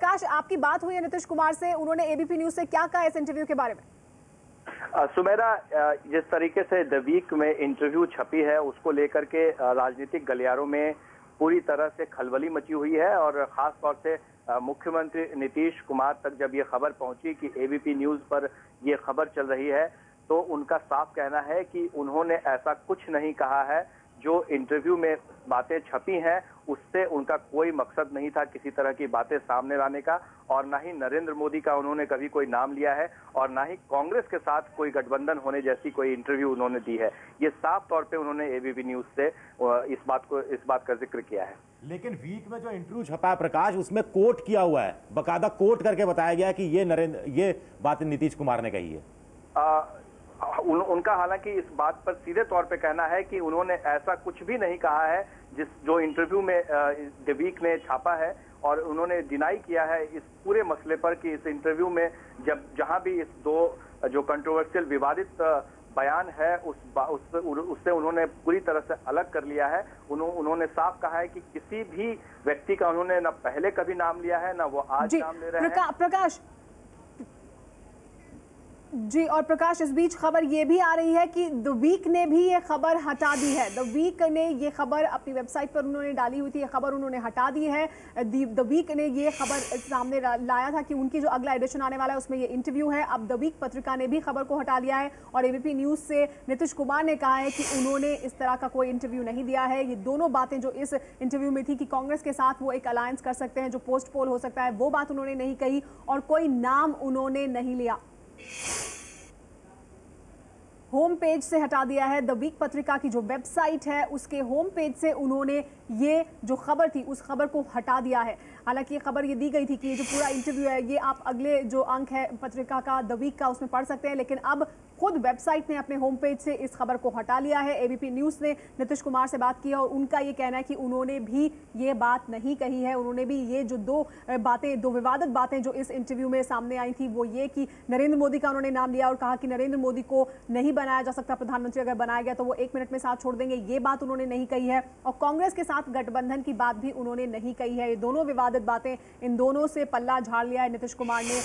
प्रकाश, आपकी बात हुई है नीतीश कुमार से, उन्होंने एबीपी न्यूज से क्या कहा इस इंटरव्यू के बारे में? सुमेरा, जिस तरीके से द वीक में इंटरव्यू छपी है उसको लेकर के राजनीतिक गलियारों में पूरी तरह से खलबली मची हुई है और खास तौर से मुख्यमंत्री नीतीश कुमार तक जब ये खबर पहुंची कि एबीपी न्यूज पर ये खबर चल रही है तो उनका साफ कहना है कि उन्होंने ऐसा कुछ नहीं कहा है। जो इंटरव्यू में बातें छपी हैं उससे उनका कोई मकसद नहीं था किसी तरह की बातें सामने लाने का, और ना ही नरेंद्र मोदी का उन्होंने कभी कोई नाम लिया है और ना ही कांग्रेस के साथ कोई गठबंधन होने जैसी कोई इंटरव्यू उन्होंने दी है। ये साफ तौर पे उन्होंने एबीपी न्यूज से इस बात का जिक्र किया है। लेकिन वीक में जो इंटरव्यू छपा है प्रकाश, उसमें कोट किया हुआ है, बाकायदा कोट करके बताया गया है कि ये बात नीतीश कुमार ने कही है। उनका हालांकि इस बात पर सीधे तौर पे कहना है कि उन्होंने ऐसा कुछ भी नहीं कहा है जो इंटरव्यू में द वीक ने छापा है, और उन्होंने डिनाई किया है इस पूरे मसले पर कि इस इंटरव्यू में जहां भी इस दो जो कंट्रोवर्शियल विवादित बयान है उससे उन्होंने पूरी तरह से अलग कर लिया है। उन्होंने साफ कहा है कि किसी भी व्यक्ति का उन्होंने न पहले कभी नाम लिया है, न वो आज नाम ले रहे हैं। प्रकाश जी, और प्रकाश, इस बीच खबर ये भी आ रही है कि द वीक ने भी ये खबर हटा दी है। द वीक ने ये खबर अपनी वेबसाइट पर उन्होंने डाली हुई थी, ये खबर उन्होंने हटा दी है। द वीक ने ये खबर सामने लाया था कि उनकी जो अगला एडिशन आने वाला है उसमें ये इंटरव्यू है। अब द वीक पत्रिका ने भी खबर को हटा लिया है और एबीपी न्यूज से नीतीश कुमार ने कहा है कि उन्होंने इस तरह का कोई इंटरव्यू नहीं दिया है। ये दोनों बातें जो इस इंटरव्यू में थी कि कांग्रेस के साथ वो एक अलायंस कर सकते हैं, जो पोस्ट पोल हो सकता है, वो बात उन्होंने नहीं कही और कोई नाम उन्होंने नहीं लिया। होम पेज से हटा दिया है। द वीक पत्रिका की जो वेबसाइट है उसके होम पेज से उन्होंने ये जो खबर थी उस खबर को हटा दिया है। हालांकि ये खबर ये दी गई थी कि ये जो पूरा इंटरव्यू है ये आप अगले जो अंक है पत्रिका का द वीक का उसमें पढ़ सकते हैं, लेकिन अब खुद वेबसाइट ने अपने होम पेज से इस खबर को हटा लिया है। एबीपी न्यूज ने नीतीश कुमार से बात की है और उनका ये कहना है कि उन्होंने भी ये बात नहीं कही है। उन्होंने भी ये जो दो विवादित बातें जो इस इंटरव्यू में सामने आई थी वो ये कि नरेंद्र मोदी का उन्होंने नाम लिया और कहा कि नरेंद्र मोदी को नहीं बनाया जा सकता प्रधानमंत्री, अगर बनाया गया तो वो 1 मिनट में साथ छोड़ देंगे, ये बात उन्होंने नहीं कही है। और कांग्रेस के साथ गठबंधन की बात भी उन्होंने नहीं कही है। ये दोनों विवादित बातें, इन दोनों से पल्ला झाड़ लिया है नीतीश कुमार ने।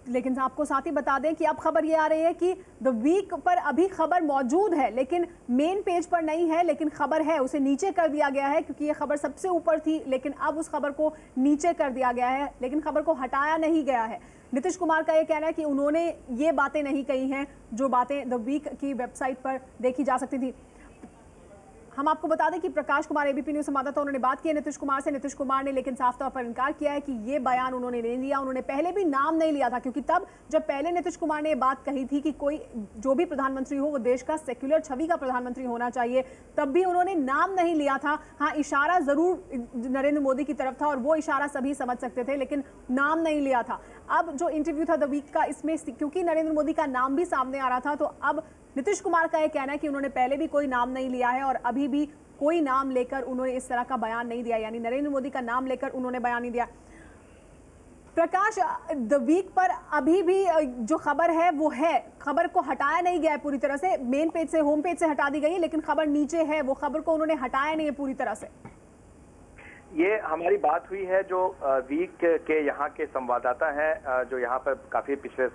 लेकिन आपको साथ ही बता दें कि अब खबर ये आ रही है कि द वीक पर अभी खबर मौजूद है लेकिन मेन पेज पर नहीं है, लेकिन खबर है, उसे नीचे कर दिया गया है क्योंकि ये खबर सबसे ऊपर थी, लेकिन अब उस खबर को नीचे कर दिया गया है, लेकिन खबर को हटाया नहीं गया है। नीतीश कुमार का ये कहना है कि उन्होंने ये बातें नहीं कही हैं जो बातें द वीक की वेबसाइट पर देखी जा सकती थी। हम आपको बता दें कि प्रकाश कुमार एबीपी न्यूज संवाददाता उन्होंने बात की है नीतीश कुमार से। नीतीश कुमार ने लेकिन साफ तौर पर इनकार किया है कि ये बयान उन्होंने नहीं दिया। उन्होंने पहले भी नाम नहीं लिया था क्योंकि तब जब पहले नीतीश कुमार ने ये बात कही थी कि कोई जो भी प्रधानमंत्री हो वो देश का सेक्युलर छवि का प्रधानमंत्री होना चाहिए, तब भी उन्होंने नाम नहीं लिया था। हाँ, इशारा जरूर नरेंद्र मोदी की तरफ था और वो इशारा सभी समझ सकते थे, लेकिन नाम नहीं लिया था। अब जो इंटरव्यू था द वीक का, इसमें क्योंकि नरेंद्र मोदी का नाम भी सामने आ रहा था, तो अब नीतीश कुमार का यह कहना है कि उन्होंने पहले भी कोई नाम नहीं लिया है और अभी भी कोई नाम लेकर उन्होंने इस तरह का बयान नहीं दिया, यानी नरेंद्र मोदी का नाम लेकर उन्होंने बयान नहीं दिया। प्रकाश, द वीक पर अभी भी जो खबर है वो है, खबर को हटाया नहीं गया है पूरी तरह से, मेन पेज से, होम पेज से हटा दी गई है, लेकिन खबर नीचे है, वो खबर को उन्होंने हटाया नहीं है पूरी तरह से। ये हमारी बात हुई है जो वीक के यहाँ के संवाददाता हैं जो यहाँ पर काफी पिछले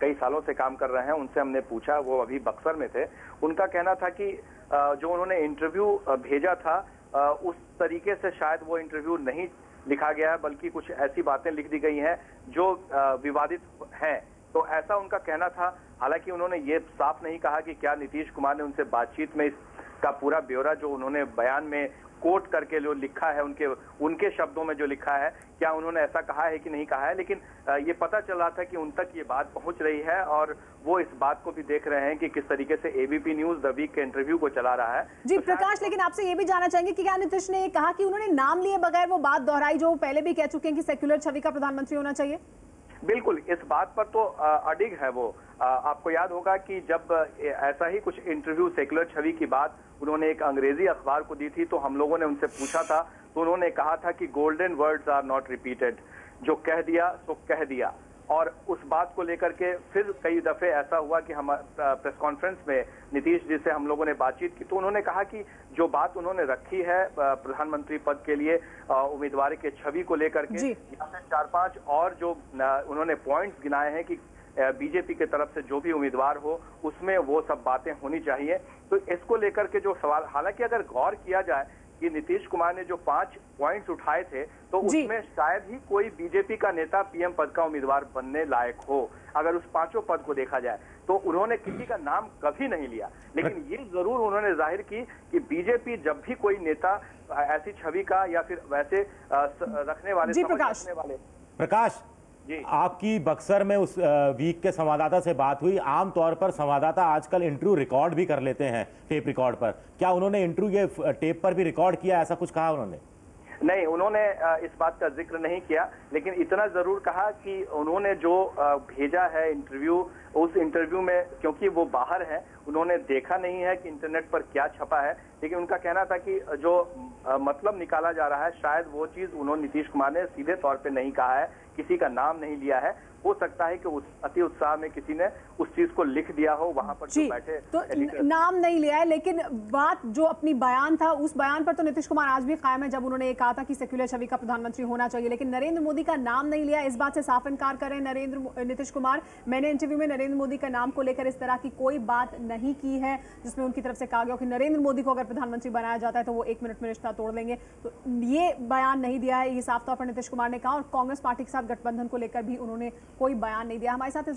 कई सालों से काम कर रहे हैं, उनसे हमने पूछा, वो अभी बक्सर में थे। उनका कहना था कि जो उन्होंने इंटरव्यू भेजा था उस तरीके से शायद वो इंटरव्यू नहीं लिखा गया है, बल्कि कुछ ऐसी बातें लिख दी गई हैं जो विवादित हैं, तो ऐसा उनका कहना था। हालांकि उन्होंने ये साफ नहीं कहा कि क्या नीतीश कुमार ने उनसे बातचीत में इसका पूरा ब्यौरा जो उन्होंने बयान में कोट करके जो लिखा है, उनके शब्दों में जो लिखा है, क्या उन्होंने ऐसा कहा है कि नहीं कहा है, लेकिन ये पता चल रहा था कि उन तक ये बात पहुंच रही है और वो इस बात को भी देख रहे हैं कि किस तरीके से एबीपी न्यूज द वीक के इंटरव्यू को चला रहा है। जी प्रकाश, लेकिन आपसे ये भी जानना चाहेंगे कि क्या नीतीश ने कहा कि उन्होंने नाम लिए बगैर वो बात दोहराई जो पहले भी कह चुके हैं कि सेक्युलर छवि का प्रधानमंत्री होना चाहिए? बिल्कुल, इस बात पर तो अडिग है वो। आपको याद होगा कि जब ऐसा ही कुछ इंटरव्यू सेक्युलर छवि की बात उन्होंने एक अंग्रेजी अखबार को दी थी, तो हम लोगों ने उनसे पूछा था, तो उन्होंने कहा था कि golden words are not repeated, जो कह दिया सो कह दिया। और उस बात को लेकर के फिर कई दफे ऐसा हुआ कि हम प्रेस कॉन्फ्रेंस में नीतीश जी से हम लोगों ने बातचीत की, तो उन्होंने कहा कि जो बात उन्होंने रखी है प्रधानमंत्री पद के लिए उम्मीदवार के छवि को लेकर के, या फिर 4-5 और जो उन्होंने पॉइंट्स गिनाए हैं कि बीजेपी के तरफ से जो भी उम्मीदवार हो उसमें वो सब बातें होनी चाहिए। तो इसको लेकर के जो सवाल, हालांकि अगर गौर किया जाए कि नीतीश कुमार ने जो 5 पॉइंट्स उठाए थे तो उसमें शायद ही कोई बीजेपी का नेता पीएम पद का उम्मीदवार बनने लायक हो। अगर उस 5 पद को देखा जाए तो उन्होंने किसी का नाम कभी नहीं लिया, लेकिन ये जरूर उन्होंने जाहिर की कि बीजेपी जब भी कोई नेता ऐसी छवि का या फिर वैसे रखने वाले प्रकाश जी, आपकी बक्सर में उस वीक के संवाददाता से बात हुई। आमतौर पर संवाददाता आजकल इंटरव्यू रिकॉर्ड भी कर लेते हैं टेप रिकॉर्ड पर, क्या उन्होंने इंटरव्यू ये टेप पर भी रिकॉर्ड किया, ऐसा कुछ कहा उन्होंने? नहीं, उन्होंने इस बात का जिक्र नहीं किया, लेकिन इतना जरूर कहा कि उन्होंने जो भेजा है इंटरव्यू, उस इंटरव्यू में क्योंकि वो बाहर है उन्होंने देखा नहीं है कि इंटरनेट पर क्या छपा है, लेकिन उनका कहना था कि जो मतलब निकाला जा रहा है शायद वो चीज उन्होंने नीतीश कुमार ने सीधे तौर पे नहीं कहा है, किसी का नाम नहीं लिया है। हो सकता है कि अति उत्साह में किसी ने उस चीज को लिख दिया हो वहां पर जो बैठे, तो नाम नहीं लिया है, लेकिन बात जो अपनी बयान था उस बयान पर तो नीतीश कुमार आज भी कायम है, जब उन्होंने ये कहा था कि सेक्युलर छवि का प्रधानमंत्री होना चाहिए, लेकिन नरेंद्र मोदी का नाम नहीं लिया। इस बात से साफ इनकार करें नीतीश कुमार। मैंने इंटरव्यू में नरेंद्र मोदी का नाम को लेकर इस तरह की कोई बात नहीं की है जिसमें उनकी तरफ से कहा गया कि नरेंद्र मोदी को अगर प्रधानमंत्री बनाया जाता है तो वो 1 मिनट में रिश्ता तोड़ लेंगे। तो ये बयान नहीं दिया है, ये साफ तौर पर नीतीश कुमार ने कहा, और कांग्रेस पार्टी के साथ गठबंधन को लेकर भी उन्होंने कोई बयान नहीं दिया। हमारे साथ